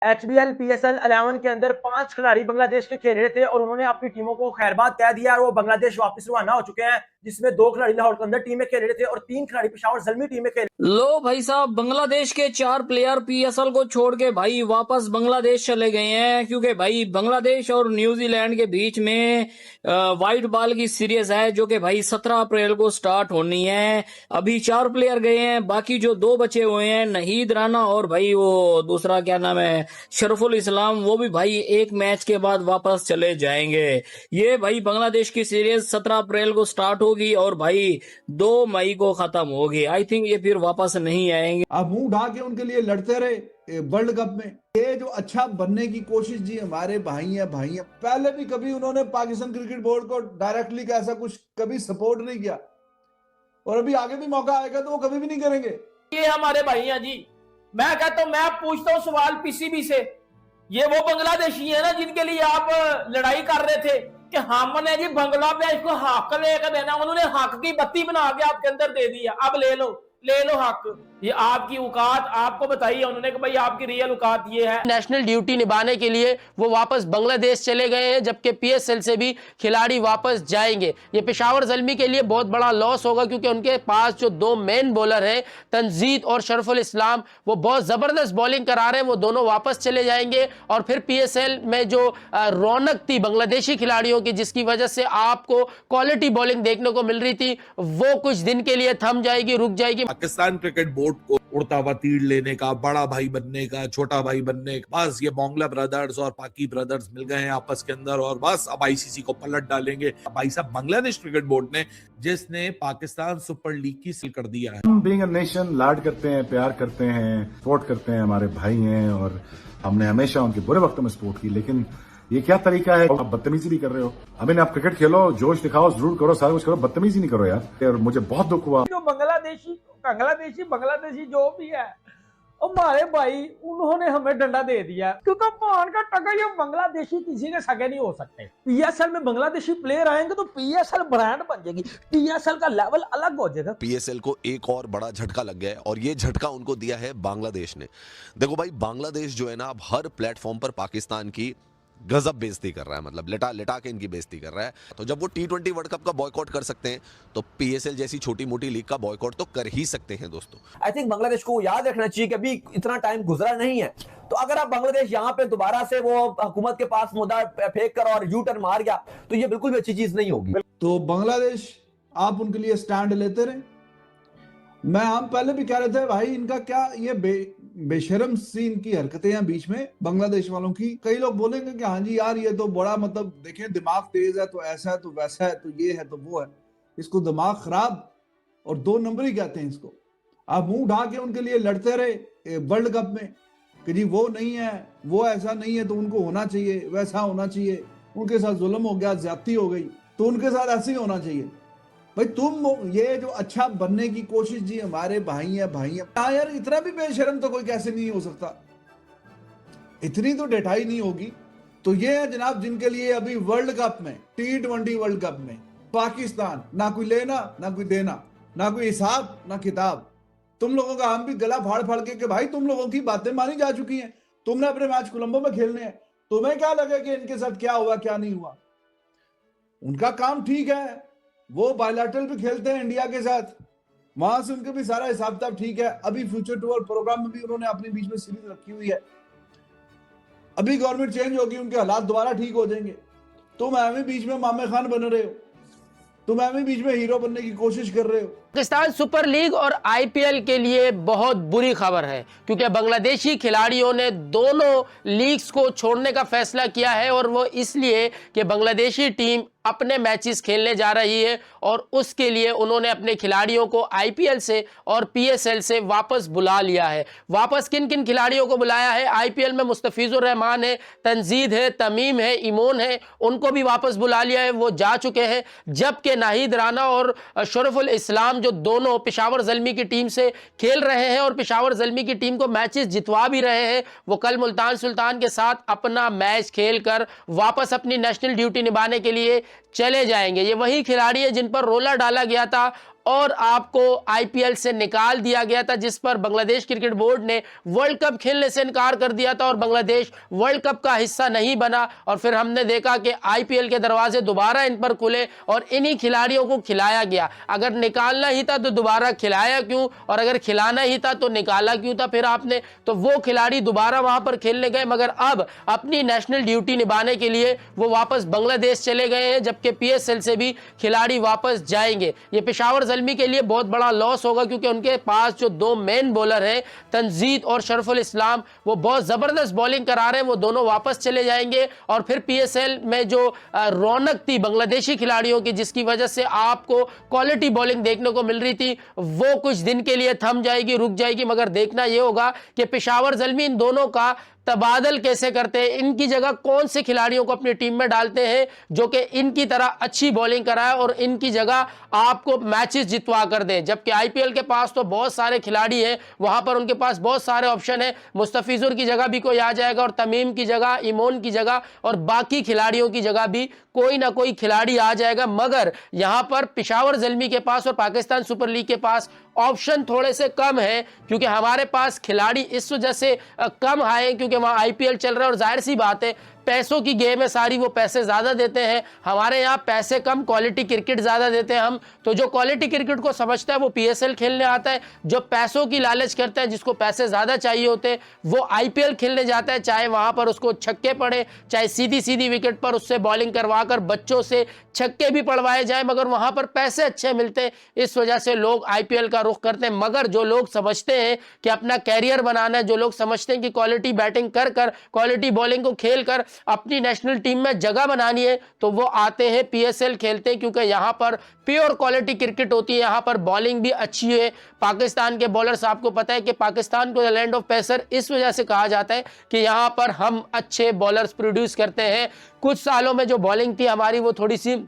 HBL PSL 11 के अंदर 5 खिलाड़ी बांग्लादेश के खेल रहे थे और उन्होंने अपनी टीमों को खैरबाद कह दिया और वो बांग्लादेश वापस रवाना हो चुके हैं, जिसमें 2 खिलाड़ी लाहौर के अंदर टीम में खेल रहे थे और 3 खिलाड़ी पेशावर ज़ल्मी टीम में खेल। लो भाई साहब, बांग्लादेश के 4 प्लेयर PSL को छोड़ के भाई वापस बांग्लादेश चले गए हैं, क्योंकि भाई बांग्लादेश और न्यूजीलैंड के बीच में वाइट बॉल की सीरीज है जो कि भाई 17 अप्रैल को स्टार्ट होनी है। अभी 4 प्लेयर गए हैं, बाकी जो 2 बचे हुए हैं नहीद राना और भाई वो दूसरा क्या नाम है शरफुल इस्लाम, वो भी भाई एक मैच के बाद वापस चले जाएंगे। ये भाई बांग्लादेश की सीरीज 17 अप्रैल को स्टार्ट होगी और भाई 2 मई को खत्म होगी। आई थिंक ये फिर वापस नहीं आएंगे। आप मुंह ढा के उनके लिए लड़ते रहे वर्ल्ड कप में। ये जो अच्छा बनने की कोशिश जी हमारे भाई हैं पहले भी कभी उन्होंने पाकिस्तान क्रिकेट बोर्ड को डायरेक्टली का ऐसा कुछ कभी सपोर्ट नहीं किया और अभी आगे भी मौका आएगा तो वो कभी भी नहीं करेंगे। ये हमारे भाई हैं जी। मैं कहता हूं, मैं पूछता हूं सवाल PCB से, ये वो बांग्लादेशी है ना जिनके लिए आप लड़ाई कर रहे थे कि हमने जी बांग्लादेश को हक लेकर देना, उन्होंने हक की बत्ती बना के आपके अंदर दे दी है, अब ले लो हक। ये आपकी औकात आपको बताइए उन्होंने कि भाई आपकी रियल औकात ये है। नेशनल ड्यूटी निभाने के लिए वो वापस बांग्लादेश चले गए हैं, जबकि PSL से भी खिलाड़ी वापस जाएंगे। ये पेशावर ज़ल्मी के लिए बहुत बड़ा लॉस होगा, क्योंकि उनके पास जो 2 मेन बॉलर हैं तंजीद और शरफुल इस्लाम, वो बहुत ज़बरदस्त बॉलिंग करा रहे हैं, वो दोनों वापस चले जाएंगे। और फिर PSL में जो रौनक थी बांग्लादेशी खिलाड़ियों की, जिसकी वजह से आपको क्वालिटी बॉलिंग देखने को मिल रही थी, वो कुछ दिन के लिए थम जाएगी, रुक जाएगी। पाकिस्तान क्रिकेट बोर्ड को उड़ता हुआ तीर लेने का, बड़ा भाई बनने का, छोटा भाई बनने का, बस ये मोंगला ब्रदर्स और पाकी ब्रदर्स मिल गए हैं आपस के अंदर और बस अब ICC को पलट डालेंगे। भाई साहब, बांग्लादेश क्रिकेट बोर्ड ने जिसने पाकिस्तान सुपर लीग की सील कर दिया है। हम बीइंग अ नेशन लाड करते हैं, प्यार करते हैं, सपोर्ट करते हैं, हमारे भाई हैं और हमने हमेशा उनके बुरे वक्त में सपोर्ट की। लेकिन ये क्या तरीका है? आप बदतमीजी भी कर रहे हो। अभी आप क्रिकेट खेलो, जोश दिखाओ, जरूर करो, सारा कुछ करो, बदतमीजी नहीं करो यार। और मुझे बहुत दुख हुआ। जो बांग्लादेशी जो भी है हमारे भाई, उन्होंने हमें डंडा दे दिया, क्योंकि पान का टका ये बांग्लादेशी किसी के सगे नहीं हो सकते। PSL में बांग्लादेशी प्लेयर आएंगे तो PSL ब्रांड बन जाएगी, PSL का लेवल अलग हो जाएगा। PSL को एक और बड़ा झटका लग गया है और ये झटका उनको दिया है बांग्लादेश ने। देखो भाई, बांग्लादेश जो है ना, अब हर प्लेटफॉर्म पर पाकिस्तान की गजब बेइज्जती कर रहा है, मतलब लिटा लिटा के इनकी बेइज्जती कर रहा है। तो जब वो T20 वर्ल्ड कप का बॉयकॉट कर सकते हैं तो PSL जैसी छोटी मोटी लीग का बॉयकॉट तो कर ही सकते हैं दोस्तों। आई थिंक बांग्लादेश को याद रखना चाहिए कि अभी इतना टाइम गुजरा नहीं है, तो अगर आप बांग्लादेश यहाँ पे दोबारा से वो हुकूमत के पास मुद्दा फेंक कर और U-टर्न मार गया तो ये बिल्कुल भी अच्छी चीज नहीं होगी। तो बांग्लादेश आप उनके लिए स्टैंड लेते रहे। हम पहले भी कह रहे थे भाई, इनका क्या ये बेशरम सी इनकी हरकतें हैं बीच में बांग्लादेश वालों की। कई लोग बोलेंगे कि हाँ जी यार, ये तो बड़ा मतलब देखें दिमाग तेज है, तो ऐसा है तो वैसा है, तो ये है तो वो है, इसको दिमाग खराब और 2 नंबर ही कहते हैं इसको। आप मुंह ढा के उनके लिए लड़ते रहे वर्ल्ड कप में कि जी वो नहीं है, वो ऐसा नहीं है, तो उनको होना चाहिए, वैसा होना चाहिए, उनके साथ जुल्म हो गया, ज्यादती हो गई, तो उनके साथ ऐसे ही होना चाहिए। भाई तुम ये जो अच्छा बनने की कोशिश जी हमारे भाई हैं हाँ यार, इतना भी बेशरम तो कोई कैसे नहीं हो सकता, इतनी तो डेटाई नहीं होगी। तो ये है जनाब जिनके लिए अभी वर्ल्ड कप में, T20 वर्ल्ड कप में पाकिस्तान ना कोई लेना ना कोई देना, ना कोई हिसाब ना किताब। तुम लोगों का हम भी गला फाड़ फाड़ के भाई तुम लोगों की बातें मानी जा चुकी हैं, तुमने अपने मैच कोलंबो में खेलने हैं, तुम्हें क्या लगे कि इनके साथ क्या हुआ क्या नहीं हुआ। उनका काम ठीक है, वो बायलैटरल भी खेलते हैं इंडिया के साथ, वहां से उनके भी सारा हिसाब किताब ठीक है। अभी फ्यूचर टूर प्रोग्राम में भी उन्होंने अपने बीच में सीरीज रखी हुई है। अभी गवर्नमेंट चेंज होगी, उनके हालात दोबारा ठीक हो जाएंगे। तुम एवं बीच में मामे खान बन रहे हो, तुम एवं बीच में हीरो बनने की कोशिश कर रहे हो। पाकिस्तान सुपर लीग और IPL के लिए बहुत बुरी खबर है, क्योंकि बांग्लादेशी खिलाड़ियों ने दोनों लीग्स को छोड़ने का फैसला किया है, और वो इसलिए कि बांग्लादेशी टीम अपने मैचेस खेलने जा रही है और उसके लिए उन्होंने अपने खिलाड़ियों को IPL से और PSL से वापस बुला लिया है। वापस किन किन खिलाड़ियों को बुलाया है? IPL में मुस्तफिजुर रहमान है, तंजीद है, तमीम है, इमोन है, उनको भी वापस बुला लिया है, वो जा चुके हैं। जबकि नाहिद राना और शरफुल इस्लाम जो दोनों पेशावर ज़ल्मी की टीम से खेल रहे हैं और पेशावर ज़ल्मी की टीम को मैचेस जितवा भी रहे हैं, वो कल मुल्तान सुल्तान के साथ अपना मैच खेलकर वापस अपनी नेशनल ड्यूटी निभाने के लिए चले जाएंगे। ये वही खिलाड़ी है जिन पर रोला डाला गया था और आपको आईपीएल से निकाल दिया गया था, जिस पर बांग्लादेश क्रिकेट बोर्ड ने वर्ल्ड कप खेलने से इनकार कर दिया था और बांग्लादेश वर्ल्ड कप का हिस्सा नहीं बना। और फिर हमने देखा कि आईपीएल के दरवाजे दोबारा इन पर खुले और इन्हीं खिलाड़ियों को खिलाया गया। अगर निकालना ही था तो दोबारा खिलाया क्यों, और अगर खिलाना ही था तो निकाला क्यों था फिर आपने? तो वो खिलाड़ी दोबारा वहां पर खेलने गए, मगर अब अपनी नेशनल ड्यूटी निभाने के लिए वो वापस बांग्लादेश चले गए हैं, जबकि पीएसएल से भी खिलाड़ी वापस जाएंगे। ये पेशावर ज़ल्मी के लिए बहुत बड़ा लॉस होगा, क्योंकि उनके पास जो दो मेन बॉलर हैं तंजीद और शरफुल इस्लाम, वो बहुत जबरदस्त बॉलिंग करा रहे हैं, वो दोनों वापस चले जाएंगे। और फिर पीएसएल में जो रौनक थी बांग्लादेशी खिलाड़ियों की, जिसकी वजह से आपको क्वालिटी बॉलिंग देखने को मिल रही थी, वो कुछ दिन के लिए थम जाएगी, रुक जाएगी। मगर देखना यह होगा कि पेशावर ज़ल्मी इन दोनों का तबादल कैसे करते हैं, इनकी जगह कौन से खिलाड़ियों को अपनी टीम में डालते हैं जो कि इनकी तरह अच्छी बॉलिंग कराए और इनकी जगह आपको मैचेस जितवा कर दे। जबकि आईपीएल के पास तो बहुत सारे खिलाड़ी हैं, वहां पर उनके पास बहुत सारे ऑप्शन हैं। मुस्तफिजुर की जगह भी कोई आ जाएगा और तमीम की जगह, इमोन की जगह और बाकी खिलाड़ियों की जगह भी कोई ना कोई खिलाड़ी आ जाएगा। मगर यहां पर पेशावर ज़ल्मी के पास और पाकिस्तान सुपर लीग के पास ऑप्शन थोड़े से कम है, क्योंकि हमारे पास खिलाड़ी इस वजह से कम आए क्योंकि वहां आईपीएल चल रहा है और जाहिर सी बात है पैसों की गेम है सारी, वो पैसे ज्यादा देते हैं। हमारे यहाँ पैसे कम, क्वालिटी क्रिकेट ज्यादा देते हैं हम। तो जो क्वालिटी क्रिकेट को समझता है वो पीएसएल खेलने आता है, जो पैसों की लालच करता है, जिसको पैसे ज्यादा चाहिए होते हैं, वो आईपीएल खेलने जाता है, चाहे वहां पर उसको छक्के पड़े, चाहे सीधी सीधी विकेट पर उससे बॉलिंग करवाकर बच्चों से छक्के भी पड़वाए जाए, मगर वहां पर पैसे अच्छे मिलते हैं। इस वजह से लोग आईपीएल का रुख करते हैं। मगर जो लोग समझते हैं कि अपना कैरियर बनाना है, जो लोग समझते हैं कि क्वालिटी बैटिंग कर कर, क्वालिटी बॉलिंग को खेल कर अपनी नेशनल टीम में जगह बनानी है, तो वो आते हैं पीएसएल खेलते हैं, क्योंकि यहां पर प्योर क्वालिटी क्रिकेट होती है, यहां पर बॉलिंग भी अच्छी है। पाकिस्तान के बॉलर्स, आपको पता है कि पाकिस्तान को लैंड ऑफ पेसर इस वजह से कहा जाता है कि यहां पर हम अच्छे बॉलर्स प्रोड्यूस करते हैं। कुछ सालों में जो बॉलिंग थी हमारी वो थोड़ी सी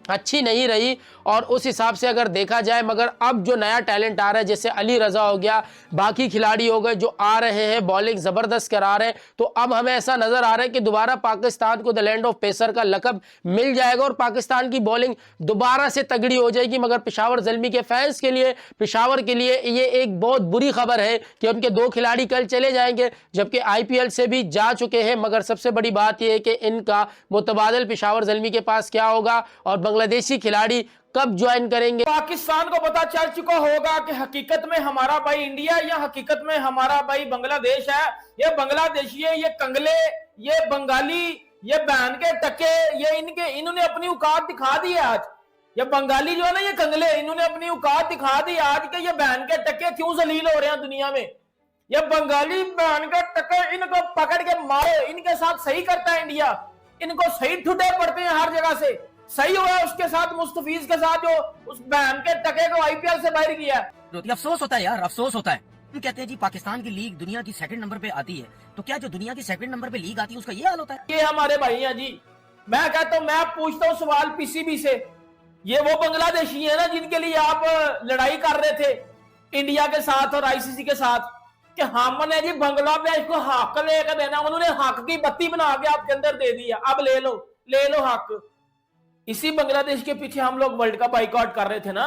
अच्छी नहीं रही और उस हिसाब से अगर देखा जाए, मगर अब जो नया टैलेंट आ रहा है, जैसे अली रजा हो गया, बाकी खिलाड़ी हो गए जो आ रहे हैं, बॉलिंग जबरदस्त करा रहे हैं, तो अब हमें ऐसा नजर आ रहा है कि दोबारा पाकिस्तान को द लैंड ऑफ पेसर का लकब मिल जाएगा और पाकिस्तान की बॉलिंग दोबारा से तगड़ी हो जाएगी। मगर पेशावर ज़ल्मी के फैंस के लिए, पेशावर के लिए ये एक बहुत बुरी खबर है कि उनके दो खिलाड़ी कल चले जाएंगे, जबकि आईपीएल से भी जा चुके हैं। मगर सबसे बड़ी बात यह है कि इनका मुतबादल पेशावर ज़ल्मी के पास क्या होगा और बांग्लादेशी खिलाड़ी कब ज्वाइन करेंगे। पाकिस्तान को पता चल चुका होगा कि हकीकत में हमारा भाई इंडिया या हकीकत में हमारा भाई बांग्लादेश है। ये बांग्लादेशी है, ये कंगले, ये बंगाली, ये बहन के टके, ये इन्होंने अपनी औकात दिखा दी है आज। ये बंगाली जो है ना, ये कंगले, इन्होंने अपनी औकात दिखा दी आज के ये बहन के टके क्यों जलील हो रहे हैं दुनिया में। ये बंगाली बहन के टके, इनको पकड़ के मारो, इनके साथ सही करता है इंडिया, इनको सही ठुटे पड़ते हैं हर जगह से। सही हुआ उसके साथ, मुस्तफीज के साथ, जो उस बहन के टके को आईपीएल से बाहर किया। अफसोस होता है यार, अफसोस होता है। हम कहते हैं जी पाकिस्तान की लीग दुनिया की सेकंड नंबर पे आती है, तो क्या जो दुनिया की सेकंड नंबर पे लीग आती है उसका ये हाल होता है? ये हमारे भाई हैं जी। मैं कहता हूं, मैं पूछता हूं सवाल पीसीबी से, ये वो बांग्लादेशी है ना जिनके लिए आप लड़ाई कर रहे थे इंडिया के साथ और आईसीसी के साथ कि हमने जी बांग्लादेश को हक लेकर देना, उन्होंने हक की बत्ती बना के आपके अंदर दे दिया, अब ले लो हक। इसी बांग्लादेश के पीछे हम लोग वर्ल्ड कप बाइकआउट कर रहे थे ना,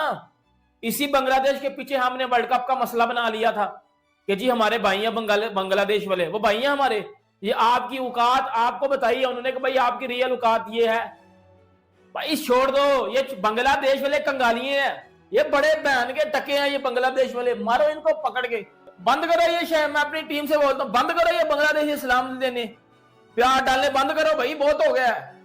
इसी बांग्लादेश के पीछे हमने वर्ल्ड कप का मसला बना लिया था कि जी हमारे भाई हैं बांग्लादेश वाले, वो भाई हैं हमारे, ये आपकी औकात आपको बताइए उन्होंने कि भाई आपकी रियल औकात ये है। भाई छोड़ दो, ये बांग्लादेश वाले कंगालिए हैं, ये बड़े बहन के टके हैं ये बांग्लादेश वाले, मारो इनको पकड़ के, बंद करो ये शहर। मैं अपनी टीम से बोलता हूँ, बंद करो ये बांग्लादेशी सलाम देने, प्यार डालने बंद करो भाई, बहुत हो गया है।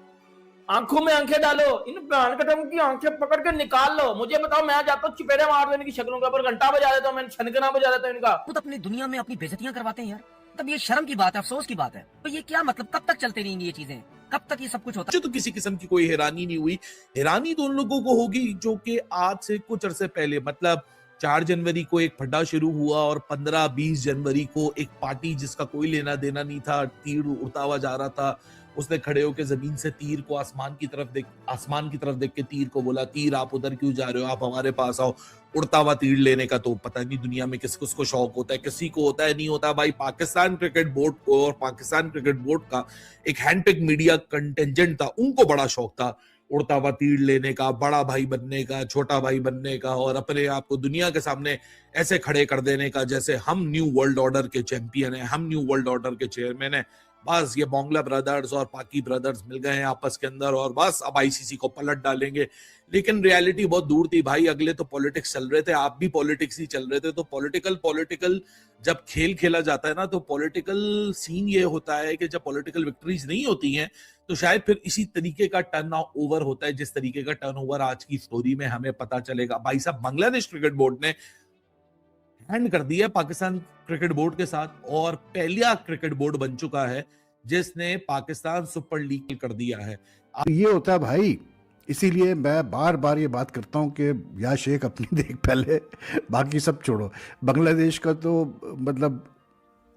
आंखों में आंखें डालो, इन कटम की आंखें पकड़ के निकाल लो। मुझे बताओ, मैं जाता हूँ चिपेरे मार देने की शक्लों के ऊपर, घंटा बजा देता हूँ, मैं छनकना बजा देता हूँ इनका। खुद अपनी दुनिया में अपनी बेइज्जतियां करवाते हैं यार, तब ये शर्म की बात है, अफसोस की बात है। तो ये क्या मतलब, कब तक चलते रहेंगी ये चीजें, कब तक ये सब कुछ होता है? तो किसी किस्म की कोई हैरानी नहीं हुई। हैरानी तो उन लोगों को होगी जो कि आज से कुछ अरसे पहले, मतलब 4 जनवरी को एक फड्डा शुरू हुआ और 15-20 जनवरी को एक पार्टी जिसका कोई लेना देना नहीं था, तीर उड़ता हुआ जा रहा था, उसने खड़े होकर जमीन से तीर को आसमान की तरफ देख के तीर को बोला, तीर आप उधर क्यों जा रहे हो, आप हमारे पास आओ। उड़ता हुआ तीर लेने का तो पता नहीं दुनिया में किस किसको शौक होता है, किसी को होता है नहीं होता। भाई पाकिस्तान क्रिकेट बोर्ड को और पाकिस्तान क्रिकेट बोर्ड का एक हैंडपिक मीडिया कंटेंजेंट था, उनको बड़ा शौक था उड़ता हुआ तीर लेने का, बड़ा भाई बनने का, छोटा भाई बनने का और अपने आप को दुनिया के सामने ऐसे खड़े कर देने का जैसे हम न्यू वर्ल्ड ऑर्डर के चैंपियन हैं, हम न्यू वर्ल्ड ऑर्डर के चेयरमैन हैं। बस ये मोंगला ब्रदर्स और पाकी ब्रदर्स मिल गए हैं आपस के अंदर और बस अब आईसीसी को पलट डालेंगे। लेकिन रियलिटी बहुत दूर थी भाई। अगले तो पॉलिटिक्स चल रहे थे, आप भी पॉलिटिक्स ही चल रहे थे। तो पॉलिटिकल जब खेल खेला जाता है ना, तो पॉलिटिकल सीन ये होता है कि जब पॉलिटिकल विक्ट्रीज नहीं होती हैं तो शायद फिर इसी तरीके का टर्न ओवर होता है जिस तरीके का टर्न ओवर आज की स्टोरी में हमें पता चलेगा। भाई साहब, बांग्लादेश क्रिकेट बोर्ड ने हैंड कर दिया पाकिस्तान क्रिकेट बोर्ड के साथ और पहला क्रिकेट बोर्ड बन चुका है जिसने पाकिस्तान सुपर लीग कर दिया है। ये होता है भाई, इसीलिए मैं बार बार ये बात करता हूँ कि या शेख अपनी देख पहले, बाकी सब छोड़ो। बांग्लादेश का तो मतलब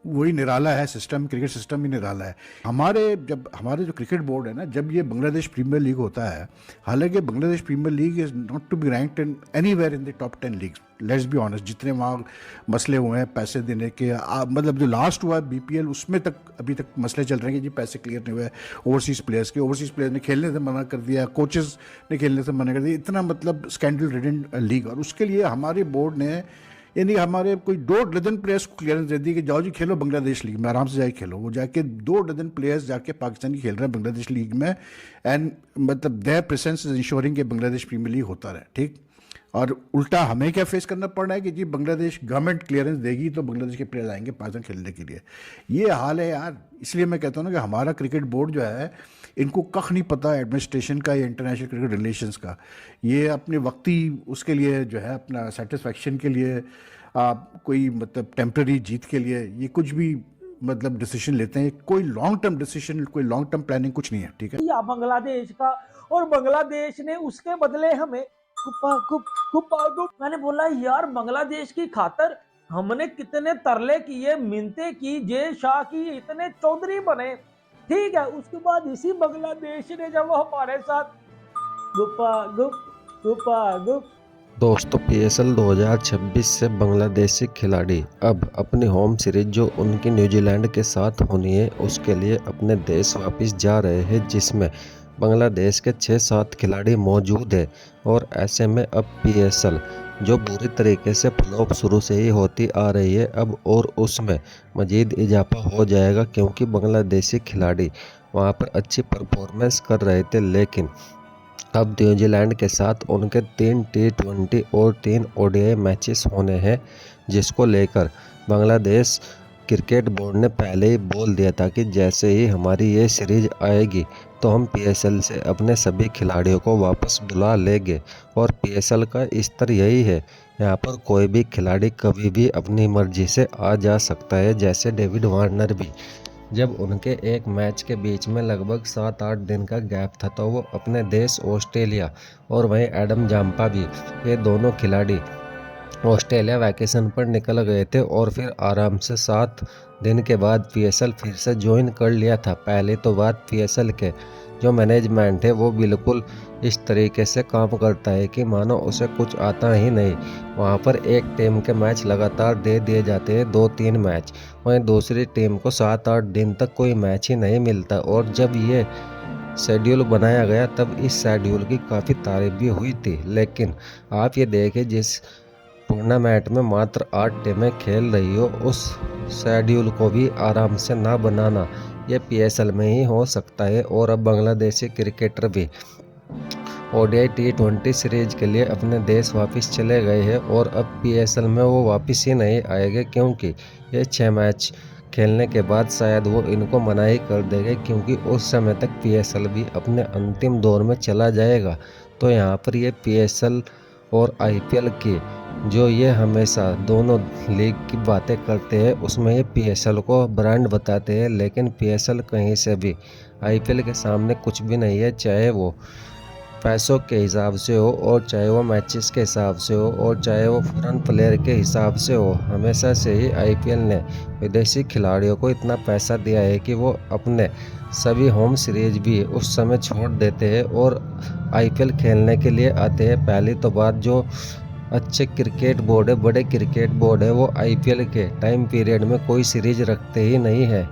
वही निराला है सिस्टम, क्रिकेट सिस्टम ही निराला है। हमारे जो क्रिकेट बोर्ड है ना, जब ये बांग्लादेश प्रीमियर लीग होता है, हालांकि Bangladesh premier league is not to be ranked in anywhere in the top 10 leagues, let's be honest. जितने वहाँ मसले हुए हैं पैसे देने के, मतलब जो लास्ट हुआ है BPL, उसमें तक अभी तक मसले चल रहे हैं कि जी पैसे क्लियर नहीं हुए ओवरसीज़ प्लेयर्स के। ओवरसीज़ प्लेयर्स ने खेलने से मना कर दिया, कोचेस ने खेलने से मना कर दिया। इतना मतलब स्कैंडल रिडन लीग, और उसके लिए हमारे बोर्ड ने यानी हमारे कोई 2 डजन प्लेयर्स को क्लियरेंस दे दी कि जाओ जी खेलो बांग्लादेश लीग में, आराम से जाके खेलो। वो जाके 2 डजन प्लेयर्स जाके पाकिस्तान की खेल रहे हैं बांग्लादेश लीग में, एंड मतलब देयर प्रेजेंस इज इंश्योरिंग कि बांग्लादेश प्रीमियर लीग होता रहे, ठीक। और उल्टा हमें क्या फेस करना पड़ रहा है कि जी बांग्लादेश गवर्नमेंट क्लियरेंस देगी तो बांग्लादेश के प्लेयर्स आएंगे पाकिस्तान खेलने के लिए। ये हाल है यार। इसलिए मैं कहता हूँ ना कि हमारा क्रिकेट बोर्ड जो है, इनको कख नहीं पता एडमिनिस्ट्रेशन का या इंटरनेशनल क्रिकेट रिलेशंस का। ये अपने वक्ती उसके लिए जो है, अपना सेटिस्फैक्शन के लिए, कोई मतलब टेम्पररी जीत के लिए ये कुछ भी मतलब डिसीजन लेते हैं। कोई लॉन्ग टर्म डिसीजन, कोई लॉन्ग टर्म प्लानिंग कुछ नहीं है, ठीक है। या बांग्लादेश का, और बांग्लादेश ने उसके बदले हमें मैंने बोला यार बांग्लादेश की खातर हमने कितने तरले किए, मिन्नतें की, जय शाह की, इतने चौधरी बने, ठीक है। उसके बाद इसी बांग्लादेश ने जब हमारे साथ गुप दोस्तों, PSL 2026 से बांग्लादेशी खिलाड़ी अब अपनी होम सीरीज जो उनकी न्यूजीलैंड के साथ होनी है उसके लिए अपने देश वापस जा रहे हैं, जिसमें बांग्लादेश के 6-7 खिलाड़ी मौजूद है। और ऐसे में अब PSL जो बुरी तरीके से फ्लॉप शुरू से ही होती आ रही है, अब और उसमें मजीद इजाफा हो जाएगा, क्योंकि बांग्लादेशी खिलाड़ी वहाँ पर अच्छी परफॉर्मेंस कर रहे थे। लेकिन अब न्यूजीलैंड के साथ उनके 3 T20 और 3 ODI मैचेस होने हैं, जिसको लेकर बांग्लादेश क्रिकेट बोर्ड ने पहले ही बोल दिया था कि जैसे ही हमारी ये सीरीज आएगी तो हम PSL से अपने सभी खिलाड़ियों को वापस बुला लेंगे। और PSL का स्तर यही है, यहाँ पर कोई भी खिलाड़ी कभी भी अपनी मर्जी से आ जा सकता है। जैसे डेविड वार्नर भी, जब उनके एक मैच के बीच में लगभग 7-8 दिन का गैप था तो वो अपने देश ऑस्ट्रेलिया, और वहीं एडम जाम्पा भी, ये दोनों खिलाड़ी ऑस्ट्रेलिया वैकेशन पर निकल गए थे और फिर आराम से 7 दिन के बाद PSL फिर से ज्वाइन कर लिया था। पहले तो बात PSL के जो मैनेजमेंट है वो बिल्कुल इस तरीके से काम करता है कि मानो उसे कुछ आता ही नहीं। वहाँ पर एक टीम के मैच लगातार दे दिए जाते हैं, 2-3 मैच, वहीं दूसरी टीम को 7-8 दिन तक कोई मैच ही नहीं मिलता। और जब ये शेड्यूल बनाया गया तब इस शेड्यूल की काफ़ी तारीफ भी हुई थी। लेकिन आप ये देखें, जिस टूर्नामेंट में मात्र 8 टीमें खेल रही हो, उस शेड्यूल को भी आराम से ना बनाना ये PSL में ही हो सकता है। और अब बांग्लादेशी क्रिकेटर भी ODI T20 सीरीज के लिए अपने देश वापस चले गए हैं और अब PSL में वो वापस ही नहीं आएंगे, क्योंकि ये 6 मैच खेलने के बाद शायद वो इनको मनाही कर देंगे, क्योंकि उस समय तक PSL भी अपने अंतिम दौर में चला जाएगा। तो यहाँ पर ये PSL और IPL की जो ये हमेशा दोनों लीग की बातें करते हैं, उसमें ये PSL को ब्रांड बताते हैं। लेकिन PSL कहीं से भी IPL के सामने कुछ भी नहीं है, चाहे वो पैसों के हिसाब से हो, और चाहे वो मैचेस के हिसाब से हो, और चाहे वो फॉरेन प्लेयर के हिसाब से हो। हमेशा से ही IPL ने विदेशी खिलाड़ियों को इतना पैसा दिया है कि वो अपने सभी होम सीरीज भी उस समय छोड़ देते हैं और IPL खेलने के लिए आते हैं। पहली तो बात, जो अच्छे क्रिकेट बोर्ड है, बड़े क्रिकेट बोर्ड है, वो IPL के टाइम पीरियड में कोई सीरीज रखते ही नहीं है।